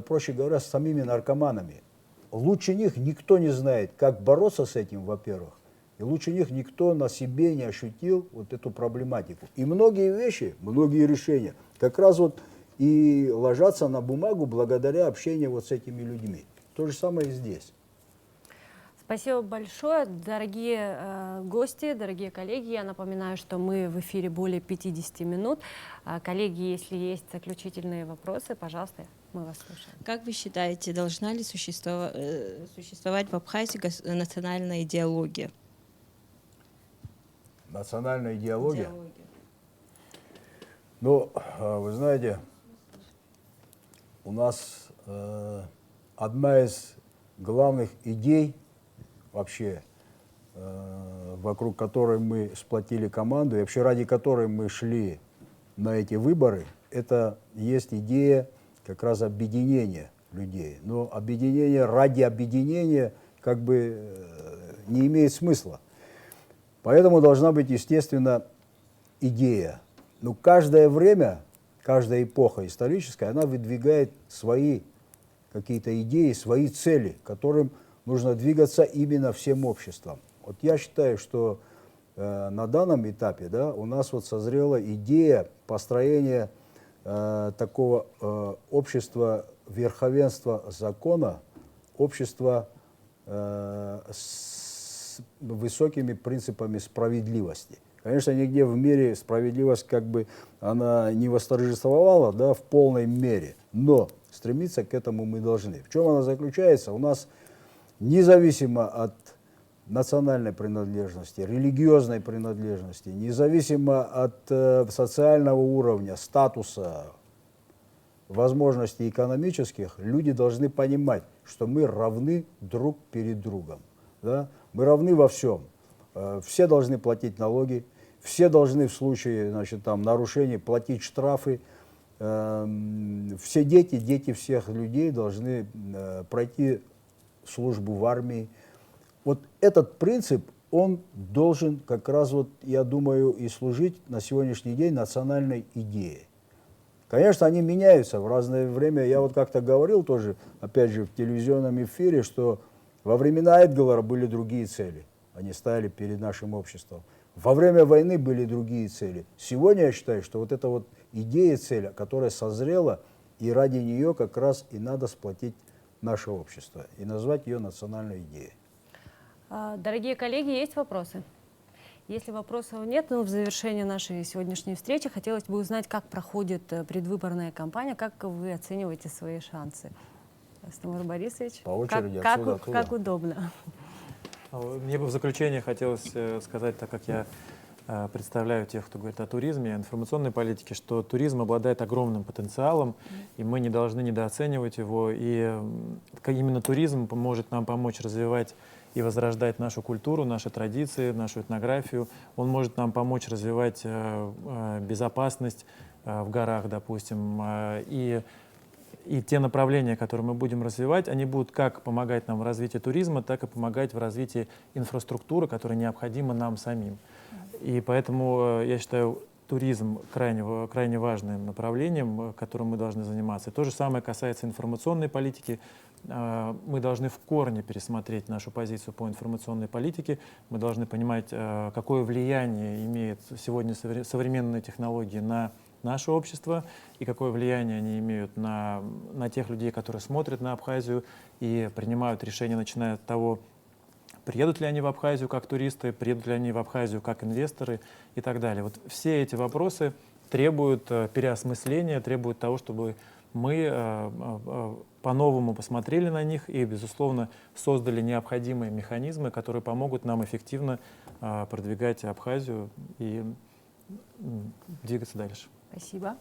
Проще говоря, с самими наркоманами. Лучше них никто не знает, как бороться с этим, во-первых, и лучше них никто на себе не ощутил вот эту проблематику. И многие вещи, многие решения как раз вот и ложатся на бумагу благодаря общению вот с этими людьми. То же самое и здесь. Спасибо большое, дорогие гости, дорогие коллеги. Я напоминаю, что мы в эфире более 50 минут. Коллеги, если есть заключительные вопросы, пожалуйста, мы вас слушаем. Как вы считаете, должна ли существовать в Абхазии национальная идеология? Национальная идеология? Ну, вы знаете, у нас одна из главных идей, вообще, вокруг которой мы сплотили команду, и вообще ради которой мы шли на эти выборы, это есть идея как раз объединения людей. Но объединение ради объединения как бы не имеет смысла. Поэтому должна быть, естественно, идея. Но каждое время, каждая эпоха историческая, она выдвигает свои какие-то идеи, свои цели, к которым нужно двигаться именно всем обществом. Вот я считаю, что на данном этапе, да, у нас вот созрела идея построения такого общества верховенства закона, общества с высокими принципами справедливости. Конечно, нигде в мире справедливость как бы она не восторжествовала, да, в полной мере, но стремиться к этому мы должны. В чем она заключается? У нас независимо от национальной принадлежности, религиозной принадлежности, независимо от социального уровня, статуса, возможностей экономических, люди должны понимать, что мы равны друг перед другом. Да? Мы равны во всем. Все должны платить налоги, все должны в случае, значит, там, нарушений платить штрафы. Все дети всех людей должны пройти службу в армии. Вот этот принцип, он должен как раз, вот, я думаю, и служить на сегодняшний день национальной идее. Конечно, они меняются в разное время. Я вот как-то говорил тоже, опять же, в телевизионном эфире, что во времена Эдгалора были другие цели. Они ставили перед нашим обществом. Во время войны были другие цели. Сегодня я считаю, что вот эта вот идея, цель, которая созрела, и ради нее как раз и надо сплотить наше общество и назвать ее национальной идеей. Дорогие коллеги, есть вопросы? Если вопросов нет, ну, в завершении нашей сегодняшней встречи хотелось бы узнать, как проходит предвыборная кампания, как вы оцениваете свои шансы. Астамур Борисович, По очереди, как, отсюда, оттуда. как удобно. Мне бы в заключение хотелось сказать, так как я представляю тех, кто говорит о туризме, о информационной политике, что туризм обладает огромным потенциалом, и мы не должны недооценивать его. И именно туризм может нам помочь развивать и возрождать нашу культуру, наши традиции, нашу этнографию. Он может нам помочь развивать безопасность в горах, допустим. И те направления, которые мы будем развивать, они будут как помогать нам в развитии туризма, так и помогать в развитии инфраструктуры, которая необходима нам самим. И поэтому я считаю туризм крайне важным направлением, которым мы должны заниматься. То же самое касается информационной политики. Мы должны в корне пересмотреть нашу позицию по информационной политике. Мы должны понимать, какое влияние имеют сегодня современные технологии на наше общество и какое влияние они имеют на тех людей, которые смотрят на Абхазию и принимают решения, начиная от того, приедут ли они в Абхазию как туристы, приедут ли они в Абхазию как инвесторы и так далее. Вот все эти вопросы требуют переосмысления, требуют того, чтобы мы по-новому посмотрели на них и, безусловно, создали необходимые механизмы, которые помогут нам эффективно продвигать Абхазию и двигаться дальше. Спасибо.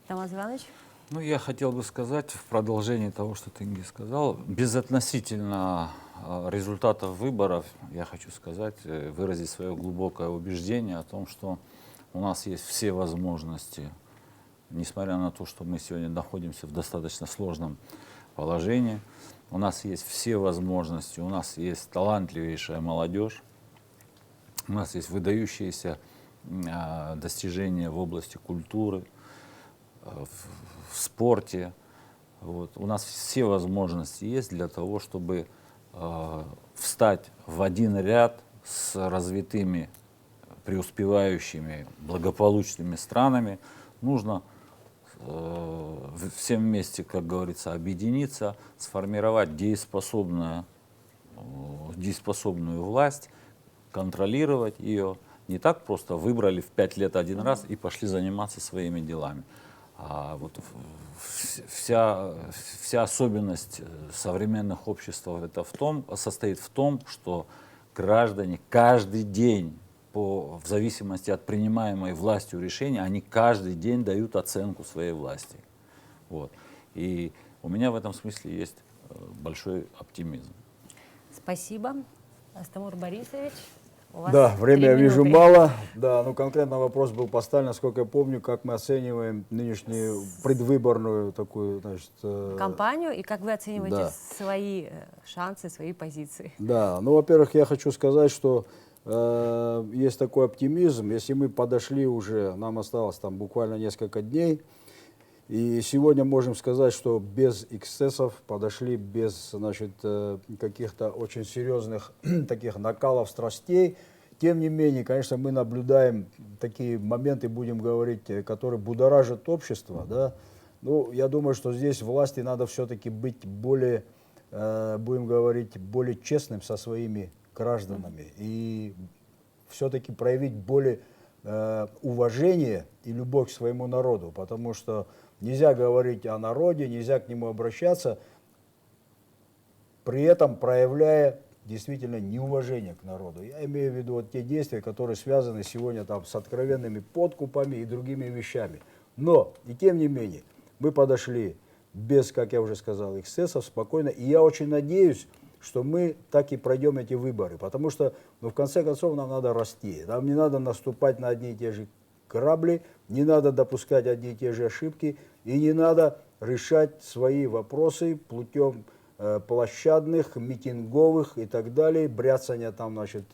Тамаз Иванович? Ну, я хотел бы сказать в продолжении того, что Тенгиз сказал, безотносительно результатов выборов, я хочу сказать, выразить свое глубокое убеждение о том, что у нас есть все возможности, несмотря на то, что мы сегодня находимся в достаточно сложном положении, у нас есть все возможности, у нас есть талантливейшая молодежь, у нас есть выдающиеся достижения в области культуры, в спорте. Вот. У нас все возможности есть для того, чтобы встать в один ряд с развитыми, преуспевающими, благополучными странами. Нужно всем вместе, как говорится, объединиться, сформировать дееспособную власть, контролировать ее. Не так просто выбрали в 5 лет один раз и пошли заниматься своими делами. А вот вся особенность современных обществ состоит в том, что граждане каждый день, в зависимости от принимаемой властью решения, они каждый день дают оценку своей власти. Вот. И у меня в этом смысле есть большой оптимизм. Спасибо. Астамур Борисович. У вас Да, время я 3 вижу минуты. мало. Да, ну конкретно вопрос был поставлен, насколько я помню, как мы оцениваем нынешнюю предвыборную такую, значит, Компанию и как вы оцениваете да. свои шансы, свои позиции? Да, ну, во-первых, я хочу сказать, что есть такой оптимизм. Если мы подошли уже, нам осталось там буквально несколько дней, и сегодня можем сказать, что без эксцессов подошли, без, значит, каких-то очень серьезных таких накалов страстей. Тем не менее, конечно, мы наблюдаем такие моменты, будем говорить, которые будоражат общество. Да? Ну, я думаю, что здесь власти надо все-таки быть более, будем говорить, более честным со своими гражданами и все-таки проявить более уважение и любовь к своему народу, потому что нельзя говорить о народе, нельзя к нему обращаться, при этом проявляя действительно неуважение к народу. Я имею в виду вот те действия, которые связаны сегодня там с откровенными подкупами и другими вещами. Но, и тем не менее, мы подошли без, как я уже сказал, эксцессов, спокойно. И я очень надеюсь, что мы так и пройдем эти выборы. Потому что, ну, в конце концов, нам надо расти. Нам не надо наступать на одни и те же грабли, не надо допускать одни и те же ошибки, и не надо решать свои вопросы путем площадных, митинговых и так далее, бряцания там, значит,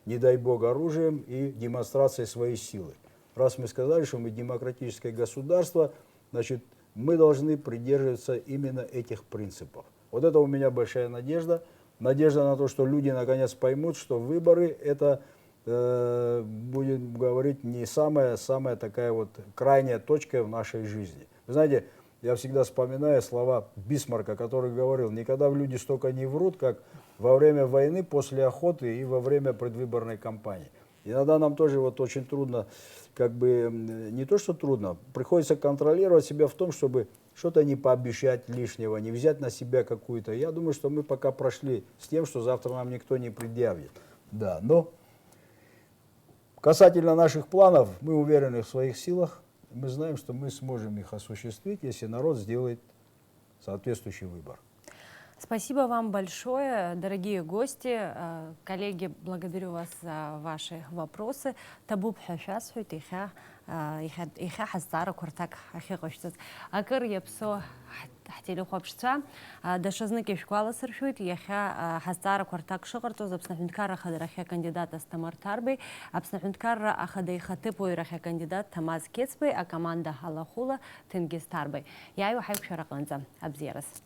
не дай бог, оружием и демонстрации своей силы. Раз мы сказали, что мы демократическое государство, значит, мы должны придерживаться именно этих принципов. Вот это у меня большая надежда. Надежда на то, что люди наконец поймут, что выборы это, будем говорить, не самая такая вот крайняя точка в нашей жизни. Вы знаете, я всегда вспоминаю слова Бисмарка, который говорил: никогда люди столько не врут, как во время войны, после охоты и во время предвыборной кампании. Иногда нам тоже вот очень трудно, как бы, не то что трудно, приходится контролировать себя в том, чтобы что-то не пообещать лишнего, не взять на себя какую-то. Я думаю, что мы пока прошли с тем, что завтра нам никто не предъявит. Да, но касательно наших планов, мы уверены в своих силах. Мы знаем, что мы сможем их осуществить, если народ сделает соответствующий выбор. Спасибо вам большое, дорогие гости. Коллеги, благодарю вас за ваши вопросы. Табуб хашас хутиха иха хастара куртак ахи гошцат. Акыр япсо حتى خوابشتا دشزنك شكوالا سرشويت يخا حستار كورتاك شغرتو زبسنا حندكار أخذ رخيا كانديدات استمر تاربي أبسنا حندكار أخذ يخطبو رخيا كانديدات تماز كيسبي أكماندا هلا خولا تنجز تاربي يايو حيوك شرق لنزا أبزيرس